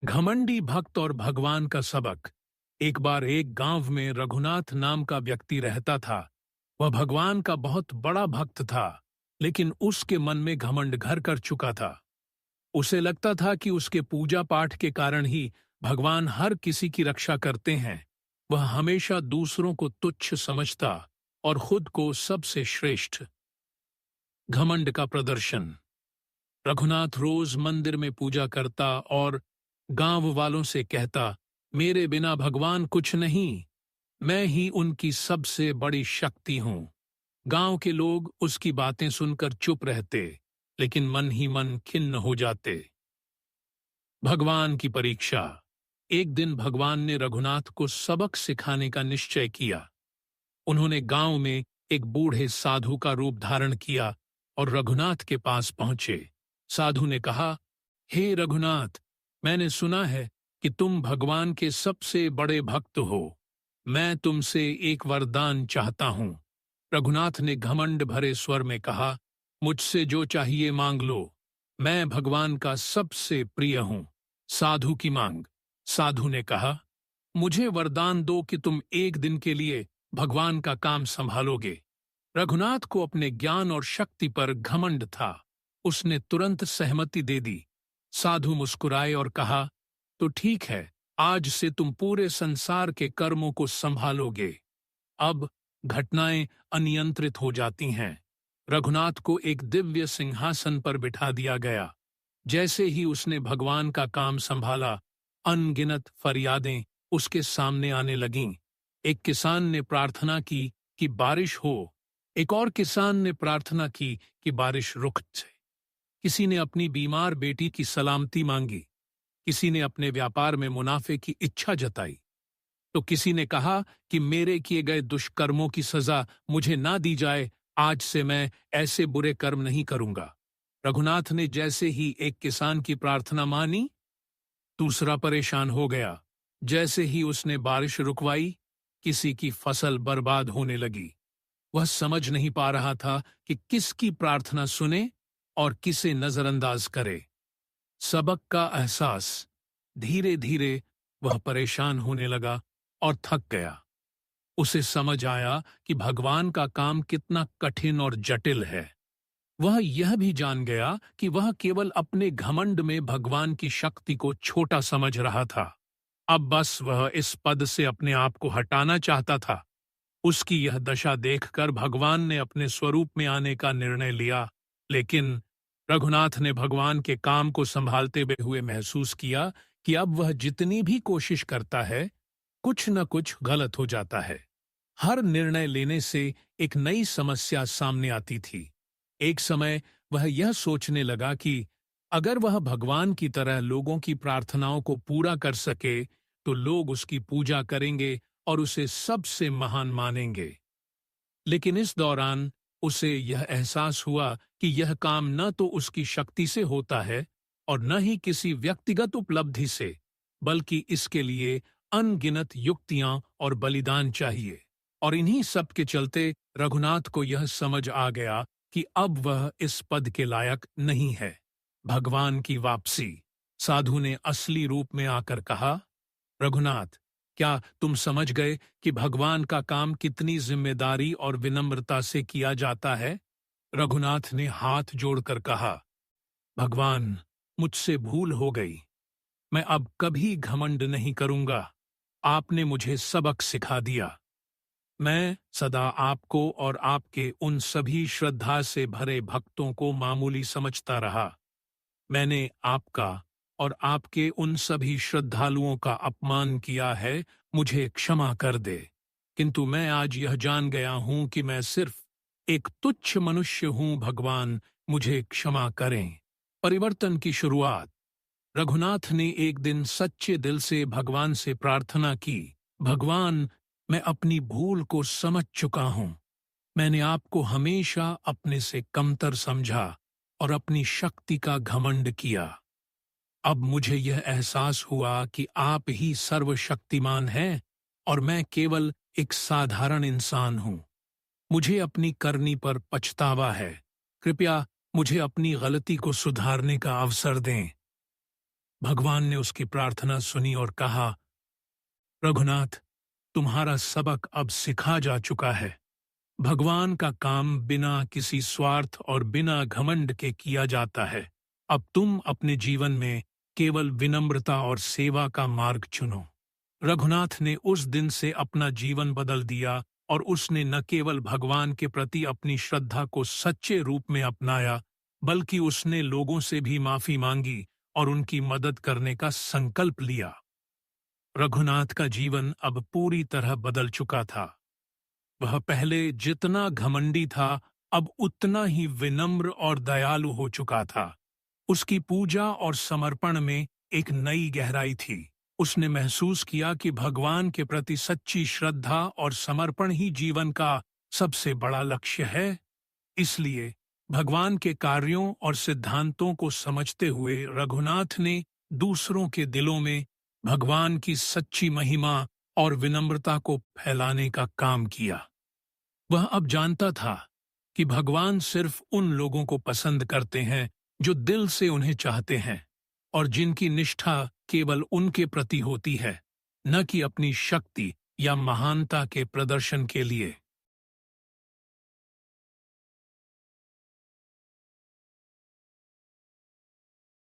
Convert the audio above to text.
घमंडी भक्त और भगवान का सबक। एक बार एक गांव में रघुनाथ नाम का व्यक्ति रहता था। वह भगवान का बहुत बड़ा भक्त था, लेकिन उसके मन में घमंड घर कर चुका था। उसे लगता था कि उसके पूजा पाठ के कारण ही भगवान हर किसी की रक्षा करते हैं। वह हमेशा दूसरों को तुच्छ समझता और खुद को सबसे श्रेष्ठ। घमंड का प्रदर्शन। रघुनाथ रोज मंदिर में पूजा करता और गांव वालों से कहता, मेरे बिना भगवान कुछ नहीं, मैं ही उनकी सबसे बड़ी शक्ति हूं। गांव के लोग उसकी बातें सुनकर चुप रहते, लेकिन मन ही मन खिन्न हो जाते। भगवान की परीक्षा। एक दिन भगवान ने रघुनाथ को सबक सिखाने का निश्चय किया। उन्होंने गांव में एक बूढ़े साधु का रूप धारण किया और रघुनाथ के पास पहुंचे। साधु ने कहा, हे रघुनाथ, मैंने सुना है कि तुम भगवान के सबसे बड़े भक्त हो। मैं तुमसे एक वरदान चाहता हूं। रघुनाथ ने घमंड भरे स्वर में कहा, मुझसे जो चाहिए मांग लो। मैं भगवान का सबसे प्रिय हूं। साधु की मांग। साधु ने कहा, मुझे वरदान दो कि तुम एक दिन के लिए भगवान का काम संभालोगे। रघुनाथ को अपने ज्ञान और शक्ति पर घमंड था। उसने तुरंत सहमति दे दी। साधु मुस्कुराए और कहा, तो ठीक है, आज से तुम पूरे संसार के कर्मों को संभालोगे। अब घटनाएं अनियंत्रित हो जाती हैं। रघुनाथ को एक दिव्य सिंहासन पर बिठा दिया गया। जैसे ही उसने भगवान का काम संभाला, अनगिनत फरियादें उसके सामने आने लगीं। एक किसान ने प्रार्थना की कि बारिश हो। एक और किसान ने प्रार्थना की कि बारिश रुक जाए। किसी ने अपनी बीमार बेटी की सलामती मांगी। किसी ने अपने व्यापार में मुनाफे की इच्छा जताई। तो किसी ने कहा कि मेरे किए गए दुष्कर्मों की सजा मुझे ना दी जाए, आज से मैं ऐसे बुरे कर्म नहीं करूंगा। रघुनाथ ने जैसे ही एक किसान की प्रार्थना मानी, दूसरा परेशान हो गया। जैसे ही उसने बारिश रुकवाई, किसी की फसल बर्बाद होने लगी। वह समझ नहीं पा रहा था कि किसकी प्रार्थना सुने और किसे नजरअंदाज करे। सबक का एहसास। धीरे धीरे वह परेशान होने लगा और थक गया। उसे समझ आया कि भगवान का काम कितना कठिन और जटिल है। वह यह भी जान गया कि वह केवल अपने घमंड में भगवान की शक्ति को छोटा समझ रहा था। अब बस वह इस पद से अपने आप को हटाना चाहता था। उसकी यह दशा देखकर भगवान ने अपने स्वरूप में आने का निर्णय लिया, लेकिन रघुनाथ ने भगवान के काम को संभालते हुए महसूस किया कि अब वह जितनी भी कोशिश करता है, कुछ न कुछ गलत हो जाता है। हर निर्णय लेने से एक नई समस्या सामने आती थी। एक समय वह यह सोचने लगा कि अगर वह भगवान की तरह लोगों की प्रार्थनाओं को पूरा कर सके, तो लोग उसकी पूजा करेंगे और उसे सबसे महान मानेंगे। लेकिन इस दौरान उसे यह एहसास हुआ कि यह काम न तो उसकी शक्ति से होता है और न ही किसी व्यक्तिगत उपलब्धि से, बल्कि इसके लिए अनगिनत युक्तियां और बलिदान चाहिए। और इन्हीं सब के चलते रघुनाथ को यह समझ आ गया कि अब वह इस पद के लायक नहीं है। भगवान की वापसी। साधु ने असली रूप में आकर कहा, रघुनाथ, क्या तुम समझ गए कि भगवान का काम कितनी जिम्मेदारी और विनम्रता से किया जाता है? रघुनाथ ने हाथ जोड़कर कहा, भगवान, मुझसे भूल हो गई। मैं अब कभी घमंड नहीं करूंगा। आपने मुझे सबक सिखा दिया। मैं सदा आपको और आपके उन सभी श्रद्धा से भरे भक्तों को मामूली समझता रहा। मैंने आपका और आपके उन सभी श्रद्धालुओं का अपमान किया है, मुझे क्षमा कर दे। किंतु मैं आज यह जान गया हूं कि मैं सिर्फ एक तुच्छ मनुष्य हूं। भगवान, मुझे क्षमा करें। परिवर्तन की शुरुआत। रघुनाथ ने एक दिन सच्चे दिल से भगवान से प्रार्थना की, भगवान, मैं अपनी भूल को समझ चुका हूं। मैंने आपको हमेशा अपने से कमतर समझा और अपनी शक्ति का घमंड किया। अब मुझे यह एहसास हुआ कि आप ही सर्वशक्तिमान हैं और मैं केवल एक साधारण इंसान हूं। मुझे अपनी करनी पर पछतावा है। कृपया मुझे अपनी गलती को सुधारने का अवसर दें। भगवान ने उसकी प्रार्थना सुनी और कहा, रघुनाथ, तुम्हारा सबक अब सिखा जा चुका है। भगवान का काम बिना किसी स्वार्थ और बिना घमंड के किया जाता है। अब तुम अपने जीवन में केवल विनम्रता और सेवा का मार्ग चुनो। रघुनाथ ने उस दिन से अपना जीवन बदल दिया और उसने न केवल भगवान के प्रति अपनी श्रद्धा को सच्चे रूप में अपनाया, बल्कि उसने लोगों से भी माफी मांगी और उनकी मदद करने का संकल्प लिया। रघुनाथ का जीवन अब पूरी तरह बदल चुका था। वह पहले जितना घमंडी था, अब उतना ही विनम्र और दयालु हो चुका था। उसकी पूजा और समर्पण में एक नई गहराई थी। उसने महसूस किया कि भगवान के प्रति सच्ची श्रद्धा और समर्पण ही जीवन का सबसे बड़ा लक्ष्य है। इसलिए भगवान के कार्यों और सिद्धांतों को समझते हुए रघुनाथ ने दूसरों के दिलों में भगवान की सच्ची महिमा और विनम्रता को फैलाने का काम किया। वह अब जानता था कि भगवान सिर्फ उन लोगों को पसंद करते हैं जो दिल से उन्हें चाहते हैं और जिनकी निष्ठा केवल उनके प्रति होती है, न कि अपनी शक्ति या महानता के प्रदर्शन के लिए।